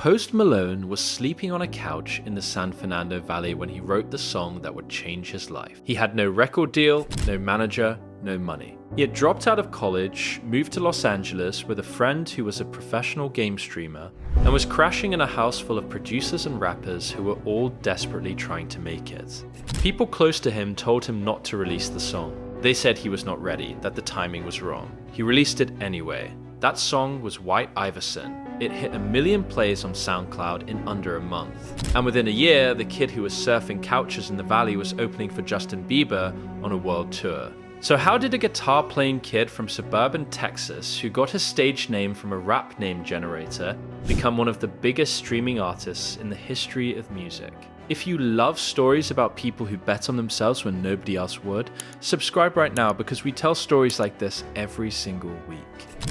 Post Malone was sleeping on a couch in the San Fernando Valley when he wrote the song that would change his life. He had no record deal, no manager, no money. He had dropped out of college, moved to Los Angeles with a friend who was a professional game streamer, and was crashing in a house full of producers and rappers who were all desperately trying to make it. People close to him told him not to release the song. They said he was not ready, that the timing was wrong. He released it anyway. That song was White Iverson. It hit 1 million plays on SoundCloud in under a month. And within a year, the kid who was surfing couches in the valley was opening for Justin Bieber on a world tour. So how did a guitar-playing kid from suburban Texas, who got his stage name from a rap name generator, become one of the biggest streaming artists in the history of music? If you love stories about people who bet on themselves when nobody else would, subscribe right now because we tell stories like this every single week.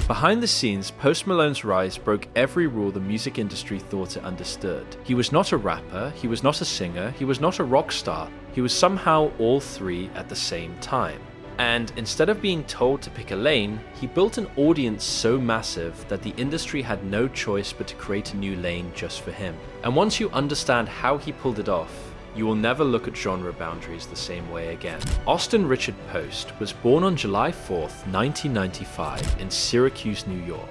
Behind the scenes, Post Malone's rise broke every rule the music industry thought it understood. He was not a rapper, he was not a singer, he was not a rock star. He was somehow all three at the same time. And instead of being told to pick a lane, he built an audience so massive that the industry had no choice but to create a new lane just for him. And once you understand how he pulled it off, you will never look at genre boundaries the same way again. Austin Richard Post was born on July 4th, 1995 in Syracuse, New York.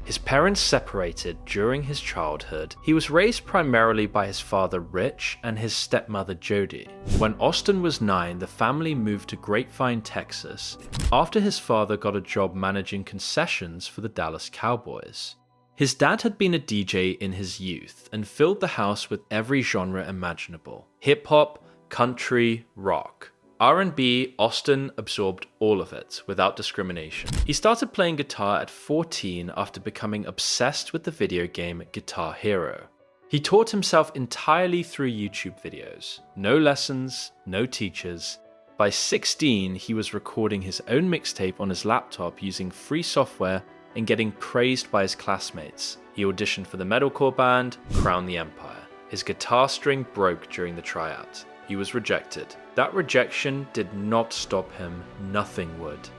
His parents separated during his childhood. He was raised primarily by his father Rich and his stepmother Jody. When Austin was 9, the family moved to Grapevine, Texas, after his father got a job managing concessions for the Dallas Cowboys. His dad had been a DJ in his youth and filled the house with every genre imaginable: hip-hop, country, rock. R&B, Austin absorbed all of it without discrimination. He started playing guitar at 14 after becoming obsessed with the video game Guitar Hero. He taught himself entirely through YouTube videos. No lessons, no teachers. By 16, he was recording his own mixtape on his laptop using free software and getting praised by his classmates. He auditioned for the metalcore band Crown the Empire. His guitar string broke during the tryout. He was rejected. That rejection did not stop him. Nothing would.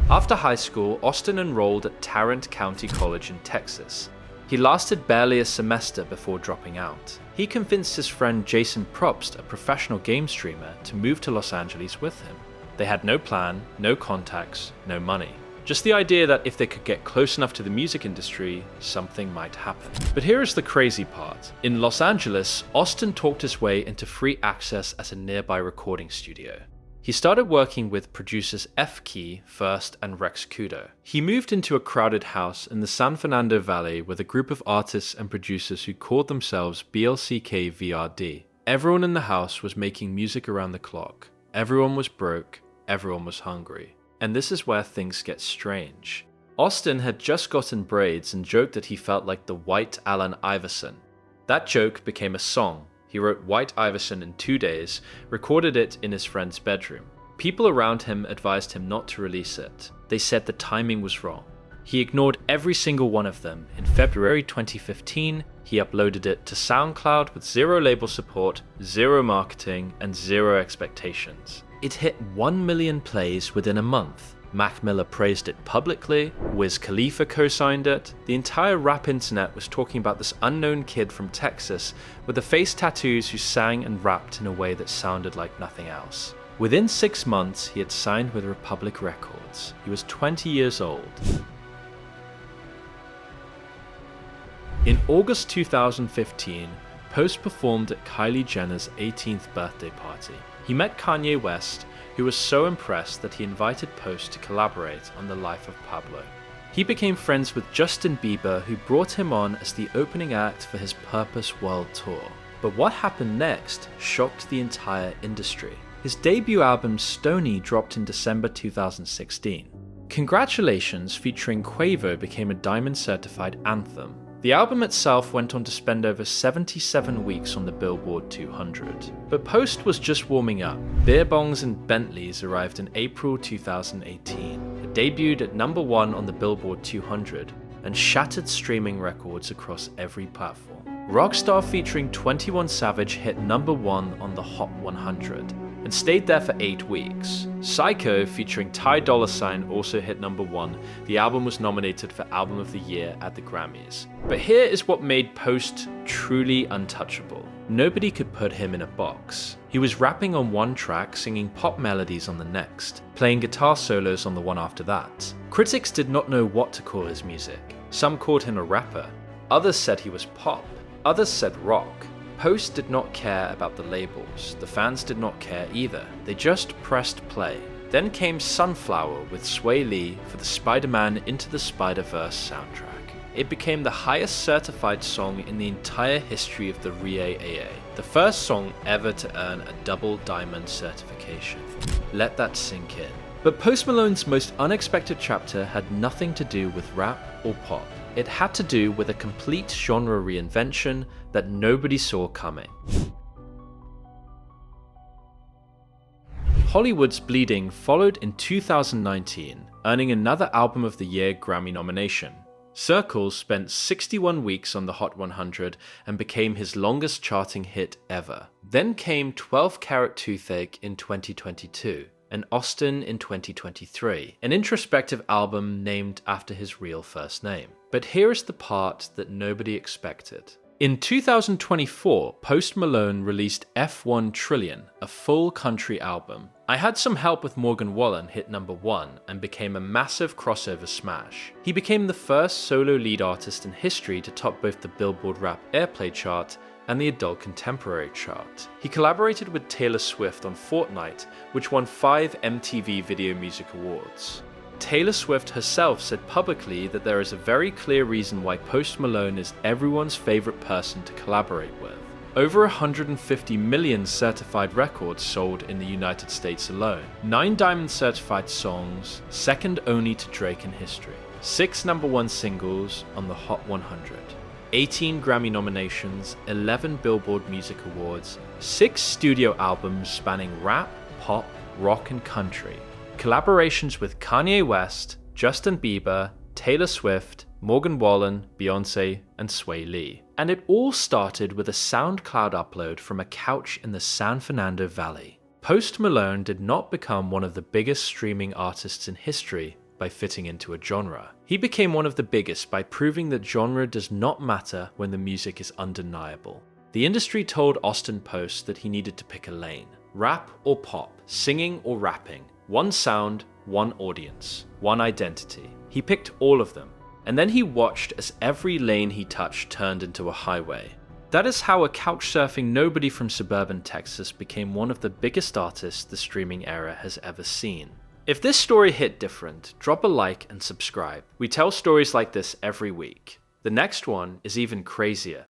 After high school, Austin enrolled at Tarrant County College in Texas. He lasted barely a semester before dropping out. He convinced his friend Jason Probst, a professional game streamer, to move to Los Angeles with him. They had no plan, no contacts, no money. Just the idea that if they could get close enough to the music industry, something might happen. But here is the crazy part. In Los Angeles, Austin talked his way into free access at a nearby recording studio. He started working with producers F-Key first and Rex Kudo. He moved into a crowded house in the San Fernando Valley with a group of artists and producers who called themselves BLCK VRD. Everyone in the house was making music around the clock. Everyone was broke. Everyone was hungry. And this is where things get strange. Austin had just gotten braids and joked that he felt like the White Allen Iverson. That joke became a song. He wrote White Iverson in 2 days, recorded it in his friend's bedroom. People around him advised him not to release it. They said the timing was wrong. He ignored every single one of them. In February 2015, he uploaded it to SoundCloud with zero label support, zero marketing, and zero expectations. It hit 1 million plays within a month. Mac Miller praised it publicly, Wiz Khalifa co-signed it. The entire rap internet was talking about this unknown kid from Texas with the face tattoos who sang and rapped in a way that sounded like nothing else. Within 6 months, he had signed with Republic Records. He was 20 years old. In August 2015, Post performed at Kylie Jenner's 18th birthday party. He met Kanye West, who was so impressed that he invited Post to collaborate on The Life of Pablo. He became friends with Justin Bieber, who brought him on as the opening act for his Purpose World Tour. But what happened next shocked the entire industry. His debut album Stoney dropped in December 2016. Congratulations featuring Quavo became a Diamond certified anthem. The album itself went on to spend over 77 weeks on the Billboard 200. But Post was just warming up. Beerbongs Bentleys arrived in April 2018. It debuted at #1 on the Billboard 200 and shattered streaming records across every platform. Rockstar featuring 21 Savage hit #1 on the Hot 100. and stayed there for 8 weeks. Psycho, featuring Ty Dolla $ign, also hit number 1. The album was nominated for Album of the Year at the Grammys. But here is what made Post truly untouchable. Nobody could put him in a box. He was rapping on one track, singing pop melodies on the next, playing guitar solos on the one after that. Critics did not know what to call his music. Some called him a rapper. Others said he was pop. Others said rock. Post did not care about the labels. The fans did not care either. They just pressed play. Then came Sunflower with Sway Lee for the Spider-Man Into the Spider-Verse soundtrack. It became the highest certified song in the entire history of the RIAA, the first song ever to earn a double diamond certification. Let that sink in. But Post Malone's most unexpected chapter had nothing to do with rap or pop. It had to do with a complete genre reinvention that nobody saw coming. Hollywood's Bleeding followed in 2019, earning another Album of the Year Grammy nomination. Circles spent 61 weeks on the Hot 100 and became his longest charting hit ever. Then came 12 Carat Toothache in 2022, and Austin in 2023, an introspective album named after his real first name. But here is the part that nobody expected. In 2024, Post Malone released F1 Trillion, a full country album. I Had Some Help with Morgan Wallen hit number 1 and became a massive crossover smash. He became the first solo lead artist in history to top both the Billboard Rap Airplay chart and the Adult Contemporary chart. He collaborated with Taylor Swift on Fortnite, which won 5 MTV Video Music Awards. Taylor Swift herself said publicly that there is a very clear reason why Post Malone is everyone's favorite person to collaborate with. Over 150 million certified records sold in the United States alone. 9 diamond certified songs, second only to Drake in history. 6 number 1 singles on the Hot 100. 18 Grammy nominations, 11 Billboard Music Awards, 6 studio albums spanning rap, pop, rock and country. Collaborations with Kanye West, Justin Bieber, Taylor Swift, Morgan Wallen, Beyoncé, and Sway Lee. And it all started with a SoundCloud upload from a couch in the San Fernando Valley. Post Malone did not become one of the biggest streaming artists in history by fitting into a genre. He became one of the biggest by proving that genre does not matter when the music is undeniable. The industry told Austin Post that he needed to pick a lane. Rap or pop, singing or rapping. One sound, one audience, one identity. He picked all of them. And then he watched as every lane he touched turned into a highway. That is how a couch-surfing nobody from suburban Texas became one of the biggest artists the streaming era has ever seen. If this story hit different, drop a like and subscribe. We tell stories like this every week. The next one is even crazier.